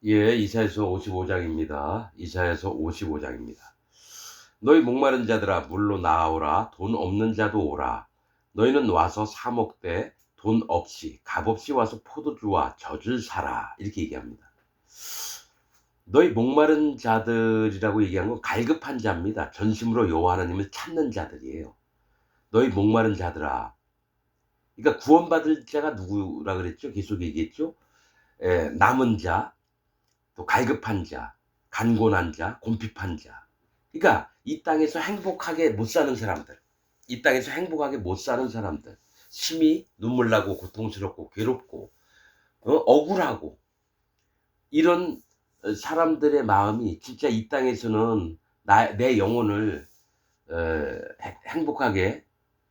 예, 이사야서 55장입니다. 이사야서 55장입니다. 너희 목마른 자들아 물로 나아오라. 돈 없는 자도 오라. 너희는 와서 사 먹되 돈 없이 값없이 와서 포도주와 젖을 사라. 이렇게 얘기합니다. 너희 목마른 자들이라고 얘기한 건 갈급한 자입니다. 전심으로 여호와 하나님을 찾는 자들이에요. 너희 목마른 자들아. 그러니까 구원받을 자가 누구라 그랬죠? 계속 얘기했죠? 남은 자, 또 갈급한 자, 간곤한 자, 곰핍한 자. 그러니까 이 땅에서 행복하게 못 사는 사람들, 이 땅에서 행복하게 못 사는 사람들, 심히 눈물 나고 고통스럽고 괴롭고 억울하고 이런 사람들의 마음이 진짜 이 땅에서는 내 영혼을 어, 행복하게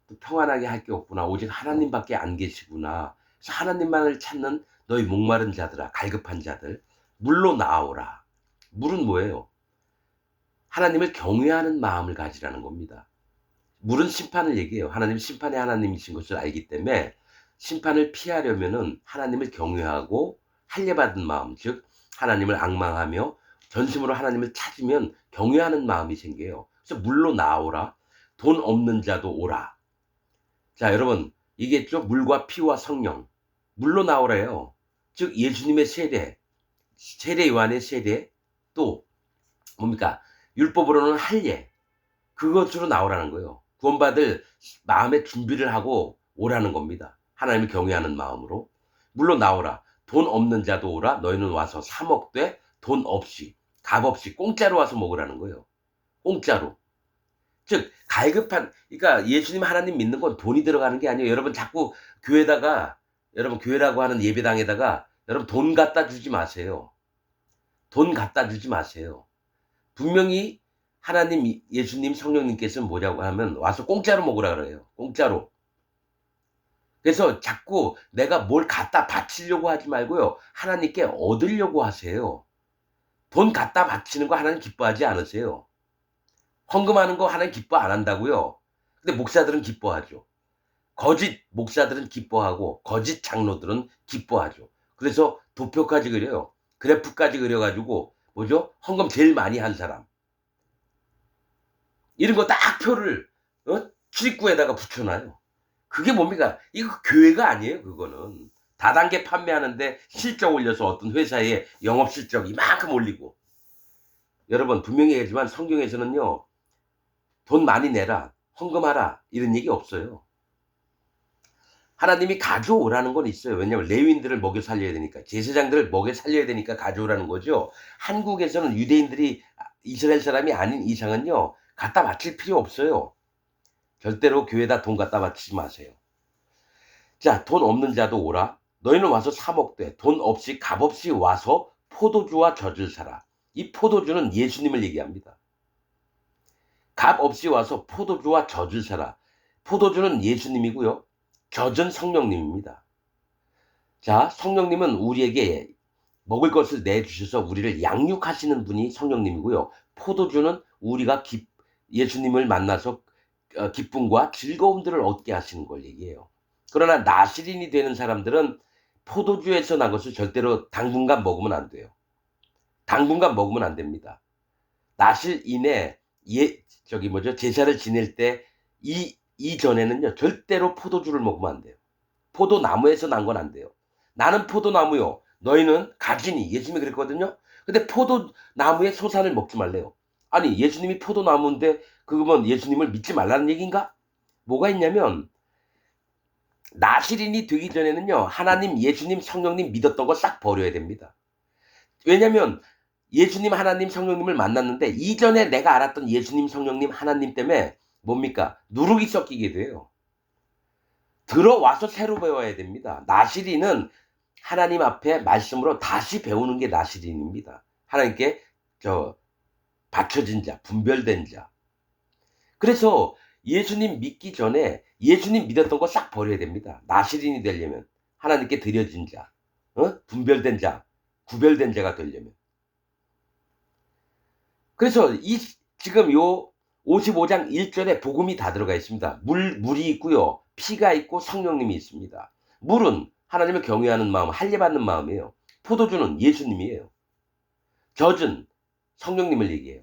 또 평안하게 할 게 없구나. 오직 하나님밖에 안 계시구나. 그래서 하나님만을 찾는 너희 목마른 자들아, 갈급한 자들, 물로 나아오라. 물은 뭐예요? 하나님을 경외하는 마음을 가지라는 겁니다. 물은 심판을 얘기해요. 하나님 심판의 하나님이신 것을 알기 때문에 심판을 피하려면은 하나님을 경외하고 할례받은 마음, 즉 하나님을 앙망하며 전심으로 하나님을 찾으면 경외하는 마음이 생겨요. 그래서 물로 나오라. 돈 없는 자도 오라. 자, 여러분, 이겠죠? 물과 피와 성령. 물로 나오래요. 즉 예수님의 세례, 세례 요한의 세례, 또 뭡니까? 율법으로는 할례. 그것으로 나오라는 거예요. 구원받을 마음의 준비를 하고 오라는 겁니다. 하나님을 경외하는 마음으로. 물론 나오라. 돈 없는 자도 오라. 너희는 와서 사 먹되 돈 없이, 값 없이 공짜로 와서 먹으라는 거예요. 공짜로. 즉 갈급한, 그러니까 예수님 하나님 믿는 건 돈이 들어가는 게 아니에요. 여러분 자꾸 교회다가, 여러분 교회라고 하는 예배당에다가 여러분 돈 갖다 주지 마세요. 돈 갖다 주지 마세요. 분명히 하나님, 예수님, 성령님께서는 뭐라고 하면 와서 공짜로 먹으라 그래요. 공짜로. 그래서 자꾸 내가 뭘 갖다 바치려고 하지 말고요. 하나님께 얻으려고 하세요. 돈 갖다 바치는 거 하나님 기뻐하지 않으세요. 헌금하는 거 하나님 기뻐 안 한다고요. 근데 목사들은 기뻐하죠. 거짓 목사들은 기뻐하고 거짓 장로들은 기뻐하죠. 그래서 도표까지 그려요. 그래프까지 그려가지고 뭐죠? 헌금 제일 많이 한 사람. 이런 거 딱 표를 출입구에다가 붙여놔요. 그게 뭡니까? 이거 교회가 아니에요. 그거는 다단계 판매하는데 실적 올려서 어떤 회사의 영업 실적 이만큼 올리고. 여러분 분명히 얘기하지만 성경에서는요, 돈 많이 내라, 헌금하라 이런 얘기 없어요. 하나님이 가져오라는 건 있어요. 왜냐하면 레위인들을 먹여 살려야 되니까, 제사장들을 먹여 살려야 되니까 가져오라는 거죠. 한국에서는 유대인들이 이스라엘 사람이 아닌 이상은요, 갖다 바칠 필요 없어요. 절대로 교회에다 돈 갖다 바치지 마세요. 자, 돈 없는 자도 오라. 너희는 와서 사 먹되 돈 없이 값없이 와서 포도주와 젖을 사라. 이 포도주는 예수님을 얘기합니다. 값없이 와서 포도주와 젖을 사라. 포도주는 예수님이고요. 젖은 성령님입니다. 자, 성령님은 우리에게 먹을 것을 내주셔서 우리를 양육하시는 분이 성령님이고요. 포도주는 우리가 예수님을 만나서 기쁨과 즐거움들을 얻게 하시는 걸 얘기해요. 그러나 나시린이 되는 사람들은 포도주에서 난 것을 절대로 당분간 먹으면 안 돼요. 당분간 먹으면 안 됩니다. 나실인의 제사를 지낼 때 이전에는요, 절대로 포도주를 먹으면 안 돼요. 포도나무에서 난 건 안 돼요. 나는 포도나무요, 너희는 가지니. 예수님이 그랬거든요. 근데 포도나무의 소산을 먹지 말래요. 아니, 예수님이 포도나무인데 그러면 예수님을 믿지 말라는 얘기인가? 뭐가 있냐면, 나시린이 되기 전에는요, 하나님, 예수님, 성령님 믿었던 거 싹 버려야 됩니다. 왜냐면 예수님, 하나님, 성령님을 만났는데 이전에 내가 알았던 예수님, 성령님, 하나님 때문에 뭡니까? 누룩이 섞이게 돼요. 들어와서 새로 배워야 됩니다. 나시린은 하나님 앞에 말씀으로 다시 배우는 게 나시린입니다. 하나님께 바쳐진 자, 분별된 자. 그래서 예수님 믿기 전에 예수님 믿었던 거 싹 버려야 됩니다. 나시린이 되려면, 하나님께 드려진 자, 분별된 자, 구별된 자가 되려면. 그래서 지금 요 55장 1절에 복음이 다 들어가 있습니다. 물이 있고요, 피가 있고 성령님이 있습니다. 물은 하나님을 경외하는 마음, 할례받는 마음이에요. 포도주는 예수님이에요. 젖은 성령님을 얘기해요.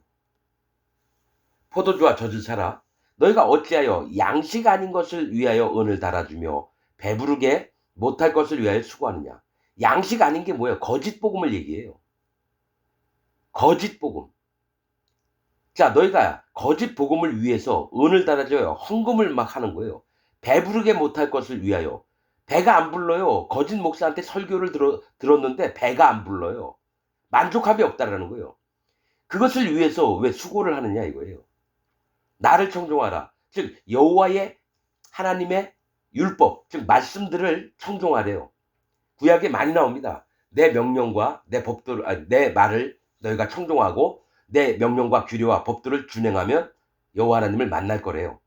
포도주와 젖을 사라. 너희가 어찌하여 양식 아닌 것을 위하여 은을 달아주며 배부르게 못할 것을 위하여 수고하느냐. 양식 아닌 게 뭐예요? 거짓 복음을 얘기해요. 거짓 복음. 자, 너희가 거짓 복음을 위해서 은을 달아줘요. 헌금을 막 하는 거예요. 배부르게 못할 것을 위하여. 배가 안 불러요. 거짓 목사한테 설교를 들었는데 배가 안 불러요. 만족함이 없다라는 거예요. 그것을 위해서 왜 수고를 하느냐 이거예요. 나를 청종하라. 즉 여호와의 하나님의 율법, 즉 말씀들을 청종하래요. 구약에 많이 나옵니다. 내 명령과 내 법들, 내 말을 너희가 청종하고 내 명령과 규례와 법들을 준행하면 여호와 하나님을 만날 거래요.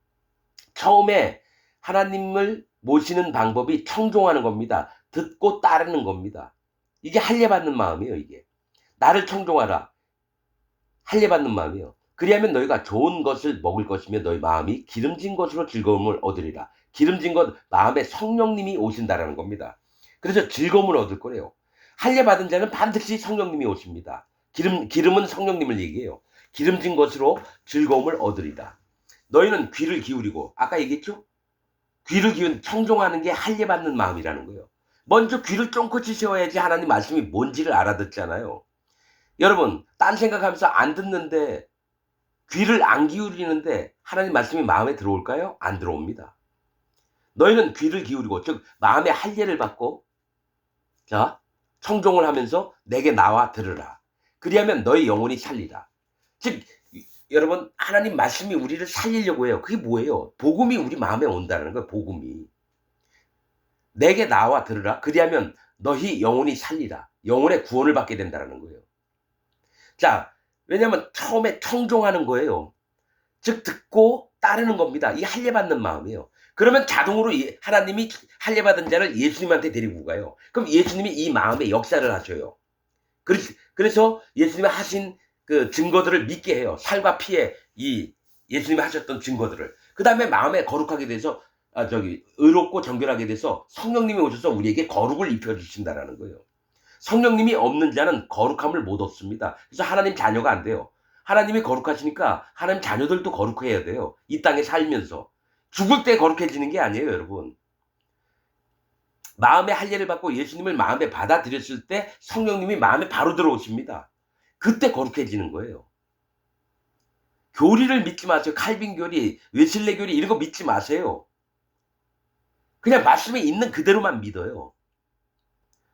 처음에 하나님을 모시는 방법이 청종하는 겁니다. 듣고 따르는 겁니다. 이게 할례받는 마음이에요. 이게 나를 청종하라. 할례받는 마음이에요. 그리하면 너희가 좋은 것을 먹을 것이며 너희 마음이 기름진 것으로 즐거움을 얻으리라. 기름진 것, 마음에 성령님이 오신다라는 겁니다. 그래서 즐거움을 얻을 거래요. 할례받은 자는 반드시 성령님이 오십니다. 기름은 성령님을 얘기해요. 기름진 것으로 즐거움을 얻으리라. 너희는 귀를 기울이고, 아까 얘기했죠? 귀를 기울이는 청종하는 게 할례받는 마음이라는 거예요. 먼저 귀를 쫑긋이 세워야지 하나님 말씀이 뭔지를 알아듣잖아요. 여러분, 딴 생각하면서 안 듣는데, 귀를 안 기울이는데 하나님 말씀이 마음에 들어올까요? 안 들어옵니다. 너희는 귀를 기울이고, 즉 마음의 할례를 받고, 자, 청종을 하면서 내게 나와 들으라. 그리하면 너희 영혼이 살리라. 즉 여러분, 하나님 말씀이 우리를 살리려고 해요. 그게 뭐예요? 복음이 우리 마음에 온다는 거예요. 복음이. 내게 나와 들으라. 그리하면 너희 영혼이 살리라. 영혼의 구원을 받게 된다는 거예요. 자, 왜냐하면 처음에 청종하는 거예요. 즉 듣고 따르는 겁니다. 이 할례받는 마음이에요. 그러면 자동으로 하나님이 할례받은 자를 예수님한테 데리고 가요. 그럼 예수님이 이 마음에 역사를 하셔요. 그래서 예수님이 하신 그 증거들을 믿게 해요. 살과 피에 이 예수님이 하셨던 증거들을. 그 다음에 마음에 거룩하게 돼서 의롭고 정결하게 돼서 성령님이 오셔서 우리에게 거룩을 입혀주신다라는 거예요. 성령님이 없는 자는 거룩함을 못 얻습니다. 그래서 하나님 자녀가 안 돼요. 하나님이 거룩하시니까 하나님 자녀들도 거룩해야 돼요. 이 땅에 살면서. 죽을 때 거룩해지는 게 아니에요, 여러분. 마음의 할례를 받고 예수님을 마음에 받아들였을 때 성령님이 마음에 바로 들어오십니다. 그때 거룩해지는 거예요. 교리를 믿지 마세요. 칼빈 교리, 웨슬레 교리 이런 거 믿지 마세요. 그냥 말씀에 있는 그대로만 믿어요.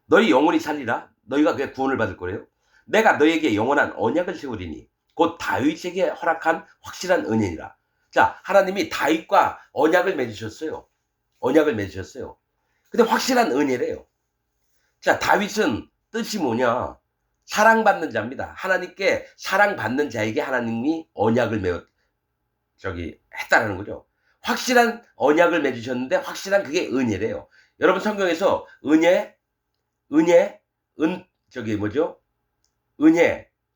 너희 영혼이 살리라. 너희가 그게 구원을 받을 거래요. 내가 너에게 영원한 언약을 세우리니 곧 다윗에게 허락한 확실한 은혜니라. 자, 하나님이 다윗과 언약을 맺으셨어요. 언약을 맺으셨어요. 근데 확실한 은혜래요. 자, 다윗은 뜻이 뭐냐? 사랑받는 자입니다. 하나님께 사랑받는 자에게 하나님이 언약을 했다라는 거죠. 확실한 언약을 맺으셨는데 확실한 그게 은혜래요. 여러분 성경에서 은혜, 은혜,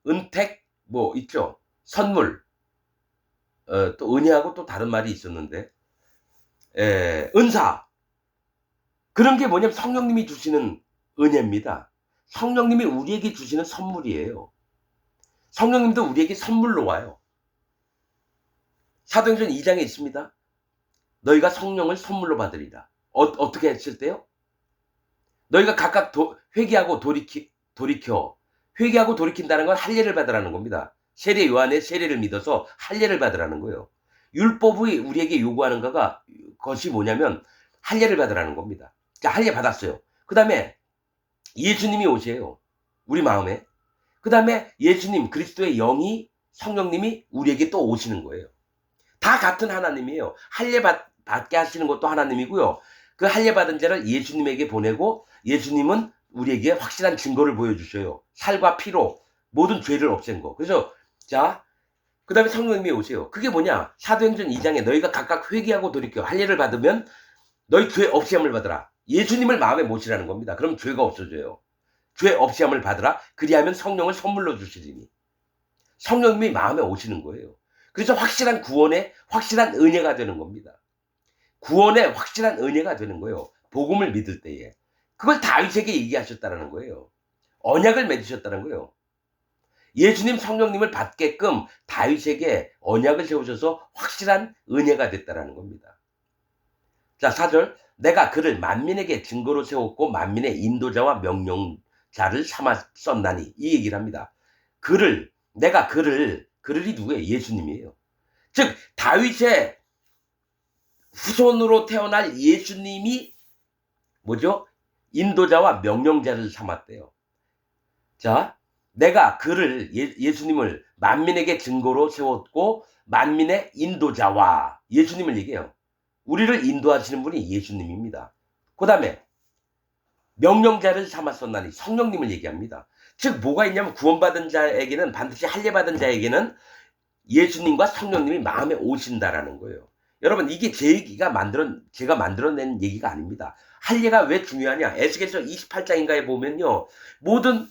은택 뭐 있죠? 선물. 또 은혜하고 또 다른 말이 있었는데, 은사. 그런 게 뭐냐면 성령님이 주시는 은혜입니다. 성령님이 우리에게 주시는 선물이에요. 성령님도 우리에게 선물로 와요. 사도행전 2장에 있습니다. 너희가 성령을 선물로 받으리라. 어떻게 했을 때요? 너희가 각각 회개하고 회개하고 돌이킨다는 건 할례를 받으라는 겁니다. 세례 요한의 세례를 믿어서 할례를 받으라는 거예요. 율법이 우리에게 요구하는 것이 뭐냐면 할례를 받으라는 겁니다. 자, 할례 받았어요. 그 다음에 예수님이 오세요. 우리 마음에. 그 다음에 예수님, 그리스도의 영이, 성령님이 우리에게 또 오시는 거예요. 다 같은 하나님이에요. 할례 받게 하시는 것도 하나님이고요. 그 할례 받은 자를 예수님에게 보내고 예수님은 우리에게 확실한 증거를 보여주셔요. 살과 피로 모든 죄를 없앤 거. 그래서 자, 그 다음에 성령님이 오세요. 그게 뭐냐? 사도행전 2장에 너희가 각각 회개하고 돌이켜 할례를 받으면 너희 죄 없이함을 받으라. 예수님을 마음에 모시라는 겁니다. 그럼 죄가 없어져요. 죄 없이함을 받으라. 그리하면 성령을 선물로 주시리니. 성령님이 마음에 오시는 거예요. 그래서 확실한 구원의 확실한 은혜가 되는 겁니다. 구원의 확실한 은혜가 되는 거예요. 복음을 믿을 때에. 그걸 다윗에게 얘기하셨다는 거예요. 언약을 맺으셨다는 거예요. 예수님 성령님을 받게끔 다윗에게 언약을 세우셔서 확실한 은혜가 됐다라는 겁니다. 자, 4절. 내가 그를 만민에게 증거로 세웠고 만민의 인도자와 명령자를 삼았었나니, 이 얘기를 합니다. 내가 그를이 누구예요? 예수님이에요. 즉 다윗의 후손으로 태어날 예수님이 뭐죠? 인도자와 명령자를 삼았대요. 자, 내가 예수님을 만민에게 증거로 세웠고 만민의 인도자와, 예수님을 얘기해요. 우리를 인도하시는 분이 예수님입니다. 그 다음에 명령자를 삼았었나니, 성령님을 얘기합니다. 즉 뭐가 있냐면 구원받은 자에게는, 반드시 할례받은 자에게는 예수님과 성령님이 마음에 오신다라는 거예요. 여러분, 이게 제가 만들어낸 얘기가 아닙니다. 할례가 왜 중요하냐? 에스겔서 28장인가에 보면요, 모든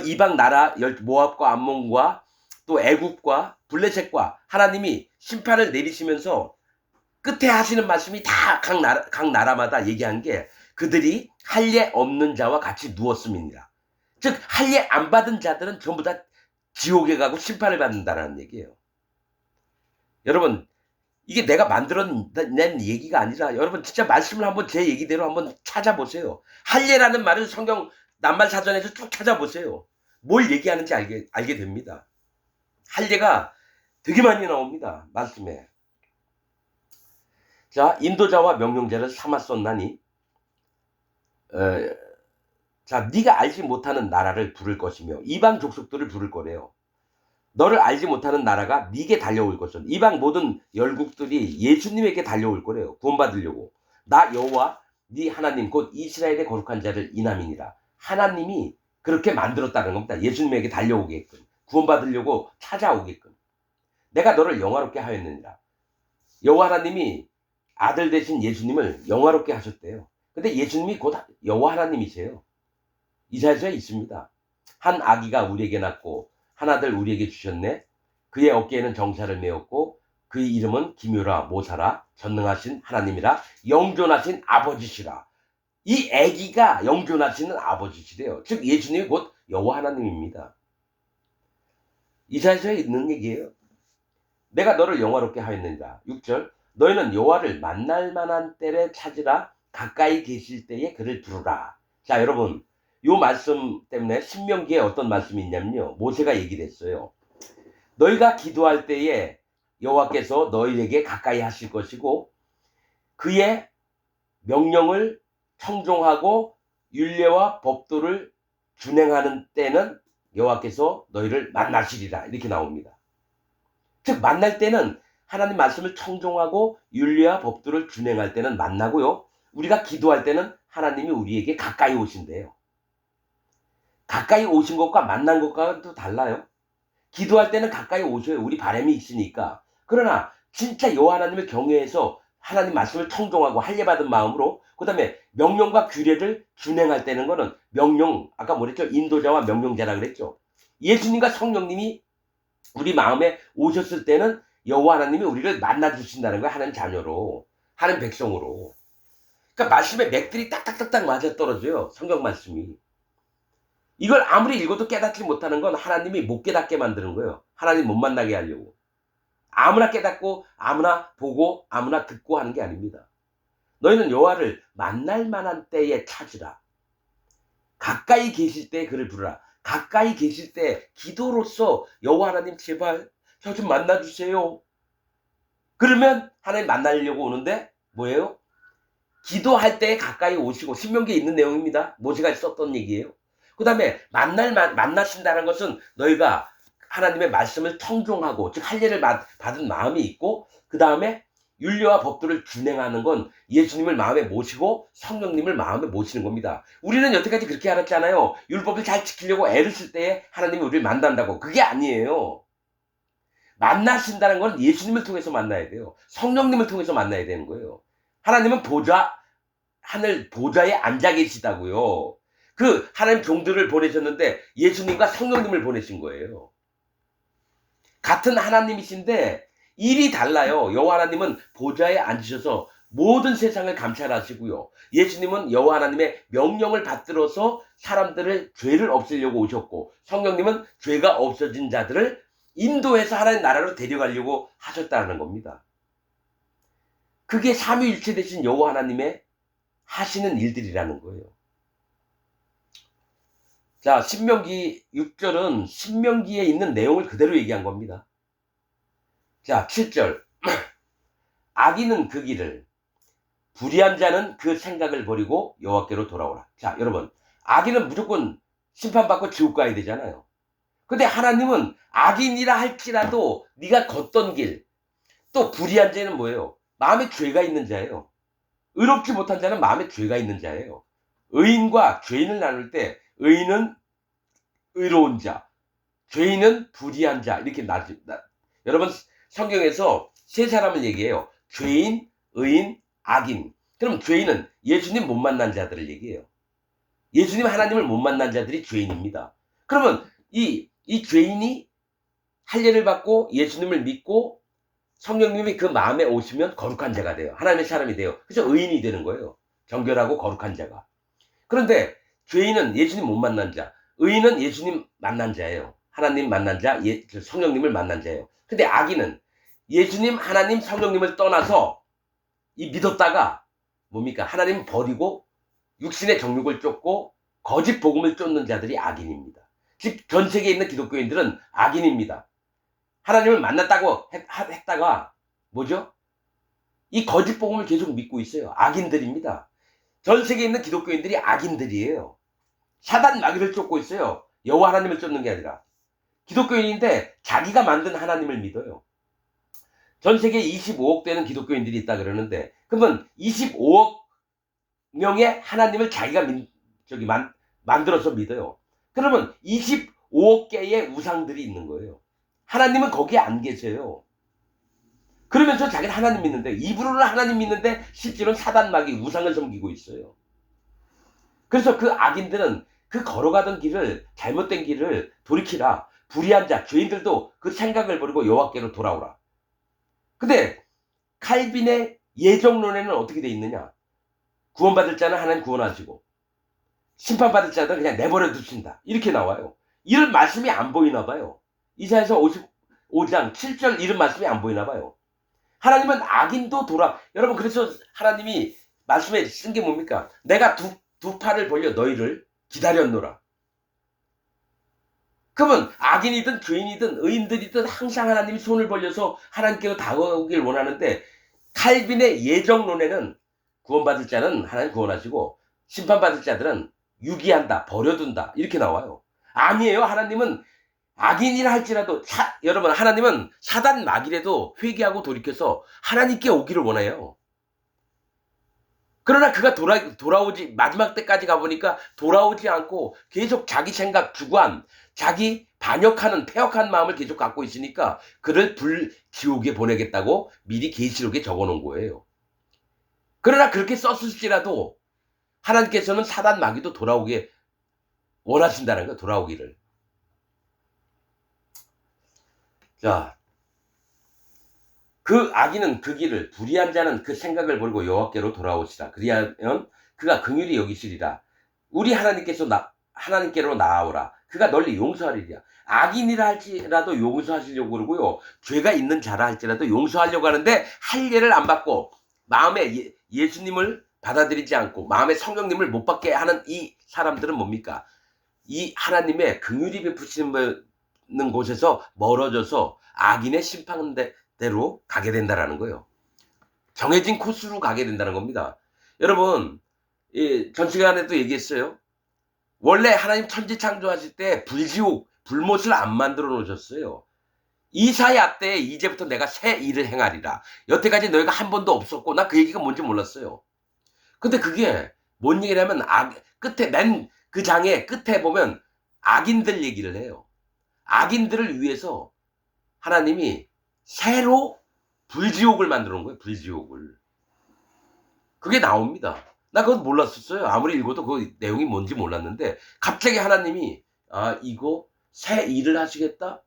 이방 나라 모압과 암몬과 또 애굽과 블레셋과 하나님이 심판을 내리시면서 끝에 하시는 말씀이 다 각 나라마다 얘기한 게, 그들이 할례 없는 자와 같이 누웠음이니라. 즉 할례 안 받은 자들은 전부 다 지옥에 가고 심판을 받는다라는 얘기예요. 여러분, 이게 내가 만들어낸 얘기가 아니라, 여러분 진짜 말씀을 한번 제 얘기대로 한번 찾아보세요. 할례라는 말을 성경 낱말 사전에서 쭉 찾아보세요. 뭘 얘기하는지 알게 됩니다. 할례가 되게 많이 나옵니다, 말씀에. 자, 인도자와 명령자를 삼았었나니, 자, 네가 알지 못하는 나라를 부를 것이며 이방 족속들을 부를 거래요. 너를 알지 못하는 나라가 네게 달려올 것은, 이방 모든 열국들이 예수님에게 달려올 거래요. 구원받으려고. 나 여호와 네 하나님 곧 이스라엘의 거룩한 자를 인함이니라. 하나님이 그렇게 만들었다는 겁니다. 예수님에게 달려오게끔, 구원받으려고 찾아오게끔. 내가 너를 영화롭게 하였느니라. 여호와 하나님이 아들 되신 예수님을 영화롭게 하셨대요. 근데 예수님이 곧 여호와 하나님이세요. 이사야서에 있습니다. 한 아기가 우리에게 낳고 한 아들 우리에게 주셨네. 그의 어깨에는 정사를 메었고 그의 이름은 기묘라 모사라 전능하신 하나님이라 영존하신 아버지시라. 이 아기가 영존하시는 아버지시래요. 즉 예수님이 곧 여호와 하나님입니다. 이사야서에 있는 얘기예요. 내가 너를 영화롭게 하였느니라. 6절. 너희는 여호와를 만날 만한 때를 찾으라. 가까이 계실 때에 그를 부르라. 자, 여러분, 요 말씀 때문에 신명기에 어떤 말씀이 있냐면요, 모세가 얘기를 했어요. 너희가 기도할 때에 여호와께서 너희에게 가까이 하실 것이고 그의 명령을 청종하고 율례와 법도를 준행하는 때는 여호와께서 너희를 만나시리라. 이렇게 나옵니다. 즉 만날 때는 하나님 말씀을 청종하고 율례와 법도를 준행할 때는 만나고요, 우리가 기도할 때는 하나님이 우리에게 가까이 오신대요. 가까이 오신 것과 만난 것과는 또 달라요. 기도할 때는 가까이 오셔요. 우리 바람이 있으니까. 그러나 진짜 여호와 하나님을 경외해서 하나님 말씀을 청종하고 할례받은 마음으로, 그 다음에 명령과 규례를 준행할 때는 거는 아까 뭐랬죠? 인도자와 명령자라 그랬죠. 예수님과 성령님이 우리 마음에 오셨을 때는 여호와 하나님이 우리를 만나 주신다는 거예요. 하나님 자녀로, 하나님 백성으로. 그러니까 말씀에 맥들이 딱딱딱딱 맞아 떨어져요. 성경 말씀이. 이걸 아무리 읽어도 깨닫지 못하는 건 하나님이 못 깨닫게 만드는 거예요. 하나님 못 만나게 하려고. 아무나 깨닫고 아무나 보고 아무나 듣고 하는 게 아닙니다. 너희는 여호와를 만날 만한 때에 찾으라. 가까이 계실 때 그를 부르라. 가까이 계실 때 기도로서 여호와 하나님 제발 저 좀 만나주세요. 그러면 하나님 만나려고 오는데 뭐예요? 기도할 때 가까이 오시고, 신명기에 있는 내용입니다. 모세가 썼던 얘기예요. 그 다음에 만나신다는 것은 너희가 하나님의 말씀을 청종하고, 즉 할례를 받은 마음이 있고, 그 다음에 율례와 법도를 준행하는 건 예수님을 마음에 모시고 성령님을 마음에 모시는 겁니다. 우리는 여태까지 그렇게 알았잖아요. 율법을 잘 지키려고 애를 쓸 때에 하나님이 우리를 만난다고. 그게 아니에요. 만나신다는 건 예수님을 통해서 만나야 돼요. 성령님을 통해서 만나야 되는 거예요. 하나님은 하늘 보좌에 앉아 계시다고요. 그 하나님 종들을 보내셨는데 예수님과 성령님을 보내신 거예요. 같은 하나님이신데 일이 달라요. 여호와 하나님은 보좌에 앉으셔서 모든 세상을 감찰하시고요. 예수님은 여호와 하나님의 명령을 받들어서 사람들을 죄를 없애려고 오셨고, 성령님은 죄가 없어진 자들을 인도해서 하나님 나라로 데려가려고 하셨다는 겁니다. 그게 삼위일체 되신 여호와 하나님의 하시는 일들이라는 거예요. 자, 신명기 6절은 신명기에 있는 내용을 그대로 얘기한 겁니다. 자, 7절. 악인은 그 길을, 불의한 자는 그 생각을 버리고 여호와께로 돌아오라. 자, 여러분, 악인은 무조건 심판받고 지옥 가야 되잖아요. 근데 하나님은 악인이라 할지라도 네가 걷던 길, 또 불의한 자는 뭐예요? 마음에 죄가 있는 자예요. 의롭지 못한 자는 마음에 죄가 있는 자예요. 의인과 죄인을 나눌 때 의인은 의로운 자, 죄인은 불의한 자, 이렇게 여러분, 성경에서 세 사람을 얘기해요. 죄인, 의인, 악인. 그럼 죄인은 예수님 못 만난 자들을 얘기해요. 예수님 하나님을 못 만난 자들이 죄인입니다. 그러면 이 죄인이 할례를 받고 예수님을 믿고 성령님이 그 마음에 오시면 거룩한 자가 돼요. 하나님의 사람이 돼요. 그래서 의인이 되는 거예요. 정결하고 거룩한 자가. 그런데 죄인은 예수님 못 만난 자, 의인은 예수님 만난 자예요. 하나님 만난 자, 성령님을 만난 자예요. 근데 악인은 예수님, 하나님, 성령님을 떠나서 이 믿었다가 뭡니까? 하나님 버리고 육신의 정욕을 쫓고 거짓 복음을 쫓는 자들이 악인입니다. 즉 전 세계에 있는 기독교인들은 악인입니다. 하나님을 만났다고 했다가 뭐죠? 이 거짓 복음을 계속 믿고 있어요. 악인들입니다. 전 세계에 있는 기독교인들이 악인들이에요. 사단 마귀를 쫓고 있어요. 여호와 하나님을 쫓는 게 아니라. 기독교인인데 자기가 만든 하나님을 믿어요. 전 세계에 25억 되는 기독교인들이 있다 그러는데, 그러면 25억 명의 하나님을 자기가 만들어서 믿어요. 그러면 25억 개의 우상들이 있는 거예요. 하나님은 거기에 안 계세요. 그러면서 자기는 하나님 믿는데, 입으로는 하나님 믿는데 실제로는 사단 마귀 우상을 섬기고 있어요. 그래서 그 악인들은 그 걸어가던 길을, 잘못된 길을 돌이키라. 불의한 자, 죄인들도 그 생각을 버리고 여호와께로 돌아오라. 근데 칼빈의 예정론에는 어떻게 돼 있느냐? 구원받을 자는 하나님 구원하시고 심판받을 자는 그냥 내버려 두신다. 이렇게 나와요. 이런 말씀이 안 보이나 봐요. 이사야서 55장 7절 이런 말씀이 안 보이나 봐요. 하나님은 악인도 여러분, 그래서 하나님이 말씀에 쓴 게 뭡니까? 내가 두 팔을 벌려 너희를 기다렸노라. 그러면 악인이든 죄인이든 의인들이든 항상 하나님이 손을 벌려서 하나님께로 다가오길 원하는데, 칼빈의 예정론에는 구원받을 자는 하나님 구원하시고 심판받을 자들은 유기한다, 버려둔다, 이렇게 나와요. 아니에요. 하나님은 악인이라 할지라도 여러분, 하나님은 사단 마귀라도 회개하고 돌이켜서 하나님께 오기를 원해요. 그러나 그가 돌아오지, 마지막 때까지 가보니까 돌아오지 않고 계속 자기 생각, 주관, 자기 반역하는, 폐역한 마음을 계속 갖고 있으니까 그를 지옥에 보내겠다고 미리 계시록에 적어놓은 거예요. 그러나 그렇게 썼을지라도 하나님께서는 사단 마귀도 돌아오게 원하신다는 거예요. 돌아오기를. 자, 그 악인은 그 길을, 불의한 자는 그 생각을 버리고 여호와께로 돌아오시라. 그리하면 그가 긍휼히 여기시리라. 우리 하나님께로 나아오라. 그가 널리 용서하리라. 악인이라 할지라도 용서하시려고 그러고요. 죄가 있는 자라 할지라도 용서하려고 하는데 할례를 안 받고 마음에 예수님을 받아들이지 않고 마음에 성령님을 못 받게 하는 이 사람들은 뭡니까? 이 하나님의 긍휼이 베푸시는 곳에서 멀어져서 악인의 심판대로 가게 된다라는 거예요. 정해진 코스로 가게 된다는 겁니다. 여러분, 전 시간에도 얘기했어요. 원래 하나님 천지 창조하실 때 불지옥, 불못을 안 만들어 놓으셨어요. 이사야 때 이제부터 내가 새 일을 행하리라. 여태까지 너희가 한 번도 없었고, 나 그 얘기가 뭔지 몰랐어요. 근데 그게 뭔 얘기냐면, 끝에 맨 그 장의 끝에 보면 악인들 얘기를 해요. 악인들을 위해서 하나님이 새로 불지옥을 만들어 놓은 거예요. 불지옥을. 그게 나옵니다. 나 그건 몰랐었어요. 아무리 읽어도 그 내용이 뭔지 몰랐는데 갑자기 하나님이 이거 새 일을 하시겠다?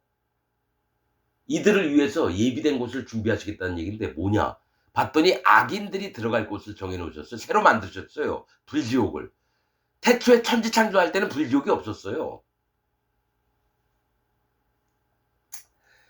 이들을 위해서 예비된 곳을 준비하시겠다는 얘기인데 뭐냐? 봤더니 악인들이 들어갈 곳을 정해놓으셨어요. 새로 만드셨어요. 불지옥을. 태초에 천지창조할 때는 불지옥이 없었어요.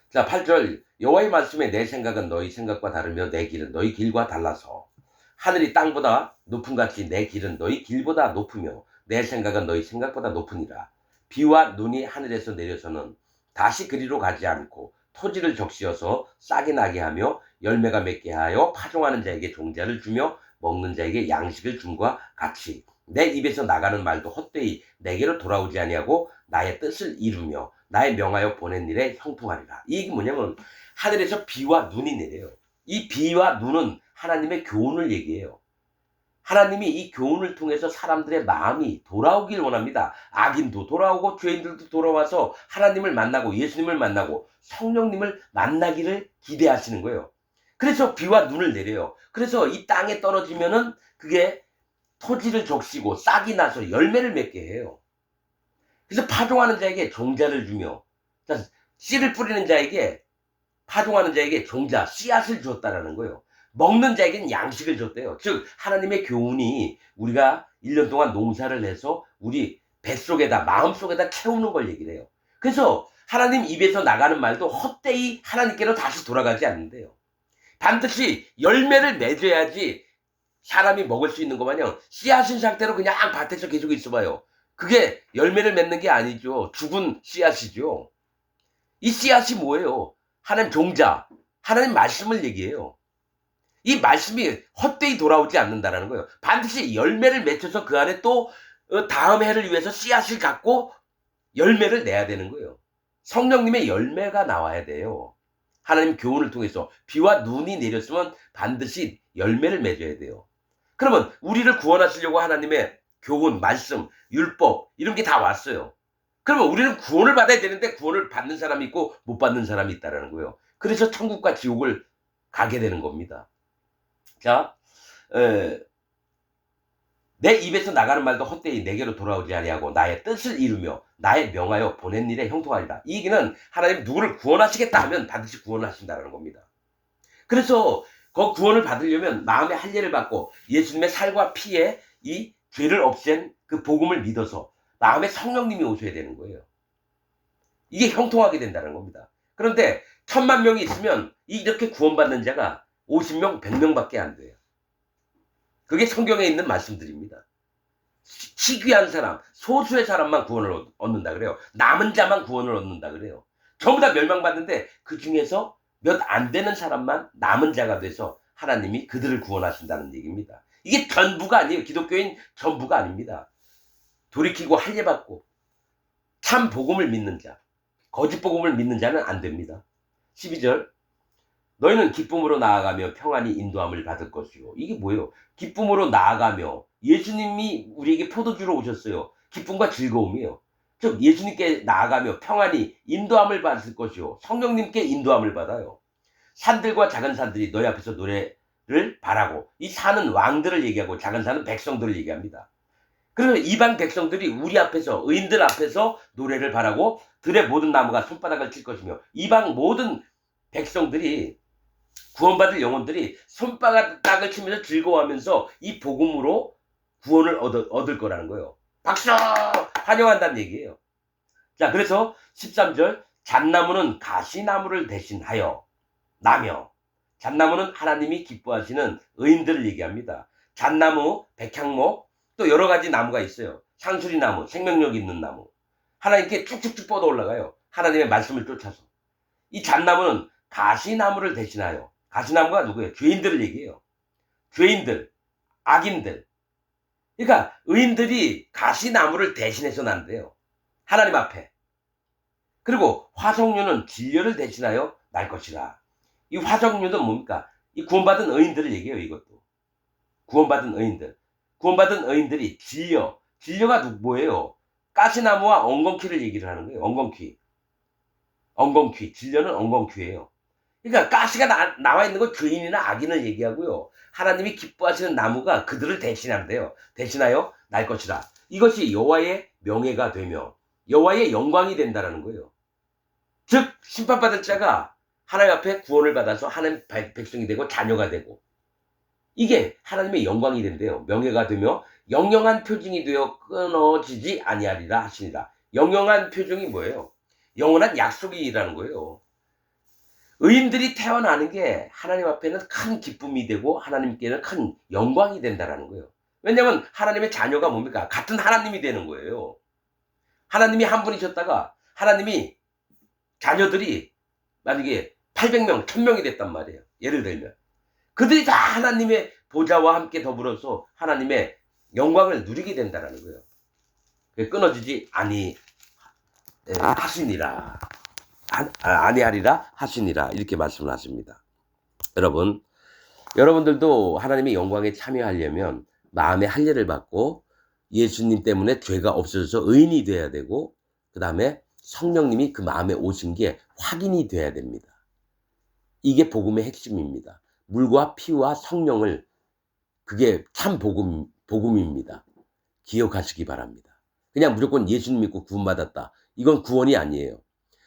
자, 8절 여호와의 말씀에 내 생각은 너희 생각과 다르며 내 길은 너희 길과 달라서 하늘이 땅보다 높음같이 내 길은 너희 길보다 높으며 내 생각은 너희 생각보다 높으니라. 비와 눈이 하늘에서 내려서는 다시 그리로 가지 않고 토지를 적시어서 싹이 나게 하며 열매가 맺게 하여 파종하는 자에게 종자를 주며 먹는 자에게 양식을 줌과 같이 내 입에서 나가는 말도 헛되이 내게로 돌아오지 아니하고 나의 뜻을 이루며 나의 명하여 보낸 일에 형통하리라. 이게 뭐냐면 하늘에서 비와 눈이 내려요. 이 비와 눈은 하나님의 교훈을 얘기해요. 하나님이 이 교훈을 통해서 사람들의 마음이 돌아오길 원합니다. 악인도 돌아오고 죄인들도 돌아와서 하나님을 만나고 예수님을 만나고 성령님을 만나기를 기대하시는 거예요. 그래서 비와 눈을 내려요. 그래서 이 땅에 떨어지면은 그게 토지를 적시고 싹이 나서 열매를 맺게 해요. 그래서 파종하는 자에게 종자를 주며, 씨를 뿌리는 자에게, 파종하는 자에게 종자, 씨앗을 줬다라는 거예요. 먹는 자에게는 양식을 줬대요. 즉 하나님의 교훈이 우리가 1년 동안 농사를 해서 우리 뱃속에다, 마음속에다 채우는 걸 얘기를 해요. 그래서 하나님 입에서 나가는 말도 헛되이 하나님께로 다시 돌아가지 않는데요. 반드시 열매를 맺어야지 사람이 먹을 수 있는 거 마냥 씨앗인 상태로 그냥 밭에서 계속 있어봐요. 그게 열매를 맺는 게 아니죠. 죽은 씨앗이죠. 이 씨앗이 뭐예요? 하나님 종자, 하나님 말씀을 얘기해요. 이 말씀이 헛되이 돌아오지 않는다는 거예요. 반드시 열매를 맺혀서 그 안에 또 다음 해를 위해서 씨앗을 갖고 열매를 내야 되는 거예요. 성령님의 열매가 나와야 돼요. 하나님 교훈을 통해서 비와 눈이 내렸으면 반드시 열매를 맺어야 돼요. 그러면 우리를 구원하시려고 하나님의 교훈, 말씀, 율법 이런 게 다 왔어요. 그러면 우리는 구원을 받아야 되는데 구원을 받는 사람이 있고 못 받는 사람이 있다는 거예요. 그래서 천국과 지옥을 가게 되는 겁니다. 자, 내 입에서 나가는 말도 헛되이 내게로 돌아오지 아니하고 나의 뜻을 이루며 나의 명하여 보낸 일에 형통하리라. 이 얘기는 하나님 누구를 구원하시겠다 하면 반드시 구원하신다는 겁니다. 그래서 그 구원을 받으려면 마음의 할례를 받고 예수님의 살과 피에 이 죄를 없앤 그 복음을 믿어서 마음에 성령님이 오셔야 되는 거예요. 이게 형통하게 된다는 겁니다. 그런데 1000만 명이 있으면 이렇게 구원받는 자가 50명, 100명밖에 안 돼요. 그게 성경에 있는 말씀들입니다. 희귀한 사람, 소수의 사람만 구원을 얻는다 그래요. 남은 자만 구원을 얻는다 그래요. 전부 다 멸망받는데 그 중에서 몇 안 되는 사람만 남은 자가 돼서 하나님이 그들을 구원하신다는 얘기입니다. 이게 전부가 아니에요. 기독교인 전부가 아닙니다. 돌이키고 할례 받고 참 복음을 믿는 자, 거짓 복음을 믿는 자는 안 됩니다. 12절 너희는 기쁨으로 나아가며 평안히 인도함을 받을 것이요. 이게 뭐예요? 기쁨으로 나아가며 예수님이 우리에게 포도주로 오셨어요. 기쁨과 즐거움이에요. 즉 예수님께 나아가며 평안히 인도함을 받을 것이요. 성령님께 인도함을 받아요. 산들과 작은 산들이 너희 앞에서 노래를 바라고, 이 산은 왕들을 얘기하고 작은 산은 백성들을 얘기합니다. 그러면 이방 백성들이 우리 앞에서, 의인들 앞에서 노래를 바라고 들의 모든 나무가 손바닥을 칠 것이며, 이방 모든 백성들이, 구원받을 영혼들이 손바닥을 치면서 즐거워하면서 이 복음으로 구원을 얻을 거라는 거예요. 박수! 환영한다는 얘기예요. 자, 그래서 13절 잣나무는 가시나무를 대신하여 나며, 잣나무는 하나님이 기뻐하시는 의인들을 얘기합니다. 잣나무, 백향목, 또 여러 가지 나무가 있어요. 상수리나무, 생명력 있는 나무. 하나님께 쭉쭉쭉 뻗어 올라가요. 하나님의 말씀을 쫓아서. 이 잣나무는 가시나무를 대신하여, 가시나무가 누구예요? 죄인들을 얘기해요. 죄인들, 악인들. 그러니까 의인들이 가시나무를 대신해서 난대요. 하나님 앞에. 그리고 화석류는 진료를 대신하여 날 것이라. 이 화석류는 뭡니까? 이 구원받은 의인들을 얘기해요. 이것도. 구원받은 의인들. 구원받은 의인들이 진료가 뭐예요? 가시나무와 엉겅퀴를 얘기를 하는 거예요. 엉겅퀴. 진료는 엉겅퀴예요. 그러니까 가시가 나와 있는 건 죄인이나 악인을 얘기하고요. 하나님이 기뻐하시는 나무가 그들을 대신한대요. 대신하여 날 것이라. 이것이 여호와의 명예가 되며 여호와의 영광이 된다라는 거예요. 즉 심판받을 자가 하나님 앞에 구원을 받아서 하나님 백성이 되고 자녀가 되고, 이게 하나님의 영광이 된대요. 명예가 되며 영영한 표징이 되어 끊어지지 아니하리라 하시니라. 영영한 표징이 뭐예요? 영원한 약속이라는 거예요. 의인들이 태어나는 게 하나님 앞에는 큰 기쁨이 되고 하나님께는 큰 영광이 된다라는 거예요. 왜냐하면 하나님의 자녀가 뭡니까? 같은 하나님이 되는 거예요. 하나님이 한 분이셨다가 하나님이 자녀들이 만약에 800명, 1000명이 됐단 말이에요. 예를 들면. 그들이 다 하나님의 보좌와 함께 더불어서 하나님의 영광을 누리게 된다는 거예요. 끊어지지 하시니라. 아니하리라 하시니라. 이렇게 말씀을 하십니다. 여러분들도 하나님의 영광에 참여하려면 마음의 할례를 받고 예수님 때문에 죄가 없어져서 의인이 돼야 되고, 그 다음에 성령님이 그 마음에 오신 게 확인이 돼야 됩니다. 이게 복음의 핵심입니다. 물과 피와 성령을, 그게 참 복음입니다. 기억하시기 바랍니다. 그냥 무조건 예수님 믿고 구원받았다, 이건 구원이 아니에요.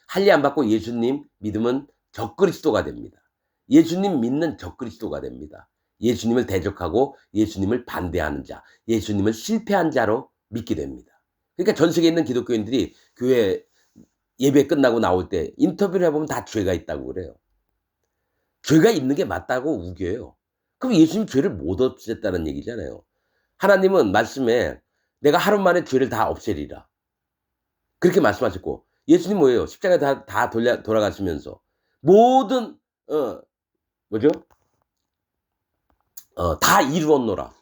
할례 안 받고 예수님 믿으면 적그리스도가 됩니다. 예수님 믿는 적그리스도가 됩니다. 예수님을 대적하고 예수님을 반대하는 자, 예수님을 실패한 자로 믿게 됩니다. 그러니까 전 세계에 있는 기독교인들이 교회 예배 끝나고 나올 때 인터뷰를 해보면 다 죄가 있다고 그래요. 죄가 있는 게 맞다고 우겨요. 그럼 예수님 죄를 못 없앴다는 얘기잖아요. 하나님은 말씀에 내가 하루 만에 죄를 다 없애리라, 그렇게 말씀하셨고, 예수님 뭐예요? 십자가에 다 돌아가시면서 모든 뭐죠? 다 이루었노라.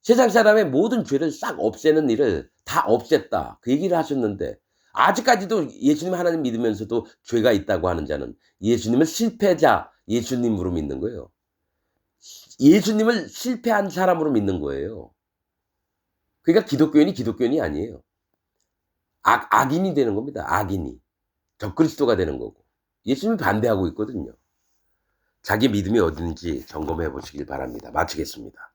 세상 사람의 모든 죄를 싹 없애는 일을 다 없앴다, 그 얘기를 하셨는데, 아직까지도 예수님 하나님 믿으면서도 죄가 있다고 하는 자는 예수님을 실패자 예수님으로 믿는 거예요. 예수님을 실패한 사람으로 믿는 거예요. 그러니까 기독교인이 아니에요. 악인이 되는 겁니다. 악인이. 적그리스도가 되는 거고. 예수님을 반대하고 있거든요. 자기 믿음이 어딘지 점검해 보시길 바랍니다. 마치겠습니다.